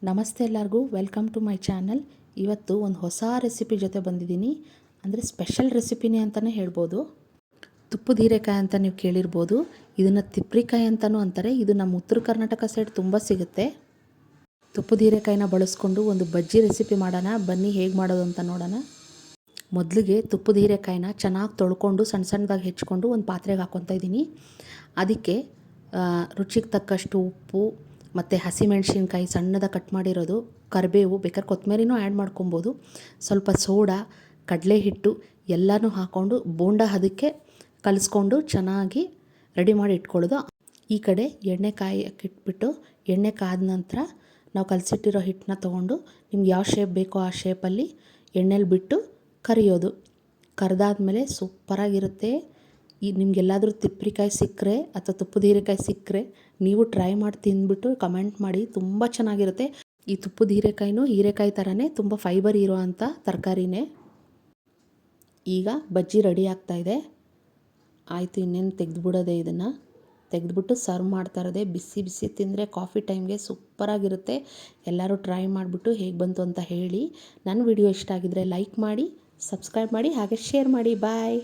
ನಮಸ್ತೆ ಎಲ್ಲರಿಗೂ, welcome to my channel. ಇವತ್ತು ಒಂದು ಹೊಸ ರೆಸಿಪಿ ಜೊತೆ ಬಂದಿದ್ದೀನಿ. ಅಂದರೆ ಸ್ಪೆಷಲ್ ರೆಸಿಪಿನೇ ಅಂತಲೇ ಹೇಳ್ಬೋದು. ತುಪ್ಪದ ಹೀರೆಕಾಯಿ ಅಂತ ನೀವು ಕೇಳಿರ್ಬೋದು. ಇದನ್ನು ತಿಪ್ರಿಕಾಯಿ ಅಂತಲೂ ಅಂತಾರೆ. ಇದು ನಮ್ಮ ಉತ್ತರ ಕರ್ನಾಟಕ ಸೈಡ್ ತುಂಬ ಸಿಗುತ್ತೆ. ತುಪ್ಪದ ಹೀರೆಕಾಯಿನ ಬಳಸ್ಕೊಂಡು ಒಂದು ಬಜ್ಜಿ ರೆಸಿಪಿ ಮಾಡೋಣ. ಬನ್ನಿ ಹೇಗೆ ಮಾಡೋದು ಅಂತ ನೋಡೋಣ. ಮೊದಲಿಗೆ ತುಪ್ಪದ ಹೀರೆಕಾಯಿನ ಚೆನ್ನಾಗಿ ತೊಳ್ಕೊಂಡು ಸಣ್ಣ ಸಣ್ಣದಾಗಿ ಹೆಚ್ಕೊಂಡು ಒಂದು ಪಾತ್ರೆಗೆ ಹಾಕ್ಕೊತಾ ಇದ್ದೀನಿ. ಅದಕ್ಕೆ ರುಚಿಗೆ ತಕ್ಕಷ್ಟು ಉಪ್ಪು ಮತ್ತು ಹಸಿಮೆಣ್ಸಿನ್ಕಾಯಿ ಸಣ್ಣದಾಗಿ ಕಟ್ ಮಾಡಿರೋದು, ಕರಿಬೇವು, ಬೇಕಾದ್ರೆ ಕೊತ್ತಂಬರಿನೂ ಆ್ಯಡ್ ಮಾಡ್ಕೊಬೋದು, ಸ್ವಲ್ಪ ಸೋಡಾ, ಕಡಲೆ ಹಿಟ್ಟು ಎಲ್ಲನೂ ಹಾಕ್ಕೊಂಡು ಬೋಂಡ ಹದಕ್ಕೆ ಕಲಿಸ್ಕೊಂಡು ಚೆನ್ನಾಗಿ ರೆಡಿ ಮಾಡಿ ಇಟ್ಕೊಳ್ಳೋದು. ಈ ಕಡೆ ಎಣ್ಣೆ ಕಾಯಕ್ಕಿಟ್ಬಿಟ್ಟು ಎಣ್ಣೆ ಕಾದ ನಂತರ ನಾವು ಕಲಸಿಟ್ಟಿರೋ ಹಿಟ್ಟನ್ನ ತೊಗೊಂಡು ನಿಮ್ಗೆ ಯಾವ ಶೇಪ್ ಬೇಕೋ ಆ ಶೇಪಲ್ಲಿ ಎಣ್ಣೆಲಿ ಬಿಟ್ಟು ಕರಿಯೋದು. ಕರೆದಾದ್ಮೇಲೆ ಸೂಪರಾಗಿರುತ್ತೆ. ನಿಮಗೆಲ್ಲಾದರೂ ತಿಪ್ರಿಕಾಯಿ ಸಿಕ್ಕರೆ ಅಥವಾ ತುಪ್ಪದ ಹೀರೆಕಾಯಿ ಸಿಕ್ಕರೆ ನೀವು ಟ್ರೈ ಮಾಡಿ ತಿಂದ್ಬಿಟ್ಟು ಕಮೆಂಟ್ ಮಾಡಿ. ತುಂಬ ಚೆನ್ನಾಗಿರುತ್ತೆ. ಈ ತುಪ್ಪದ ಹೀರೆಕಾಯಿ ಥರನೇ ತುಂಬ ಫೈಬರ್ ಇರೋ ಅಂಥ ತರಕಾರಿನೇ. ಈಗ ಬಜ್ಜಿ ರೆಡಿ ಆಗ್ತಾಯಿದೆ. ಆಯಿತು, ಇನ್ನೇನು ತೆಗೆದುಬಿಡೋದೆ. ಇದನ್ನು ತೆಗೆದುಬಿಟ್ಟು ಸರ್ವ್ ಮಾಡ್ತಾ ಇರೋದೆ. ಬಿಸಿ ಬಿಸಿ ತಿಂದರೆ ಕಾಫಿ ಟೈಮ್ಗೆ ಸೂಪರಾಗಿರುತ್ತೆ. ಎಲ್ಲರೂ ಟ್ರೈ ಮಾಡಿಬಿಟ್ಟು ಹೇಗೆ ಬಂತು ಅಂತ ಹೇಳಿ. ನನ್ನ ವಿಡಿಯೋ ಇಷ್ಟ ಆಗಿದ್ದರೆ ಲೈಕ್ ಮಾಡಿ, ಸಬ್ಸ್ಕ್ರೈಬ್ ಮಾಡಿ, ಹಾಗೆ ಶೇರ್ ಮಾಡಿ. ಬಾಯ್.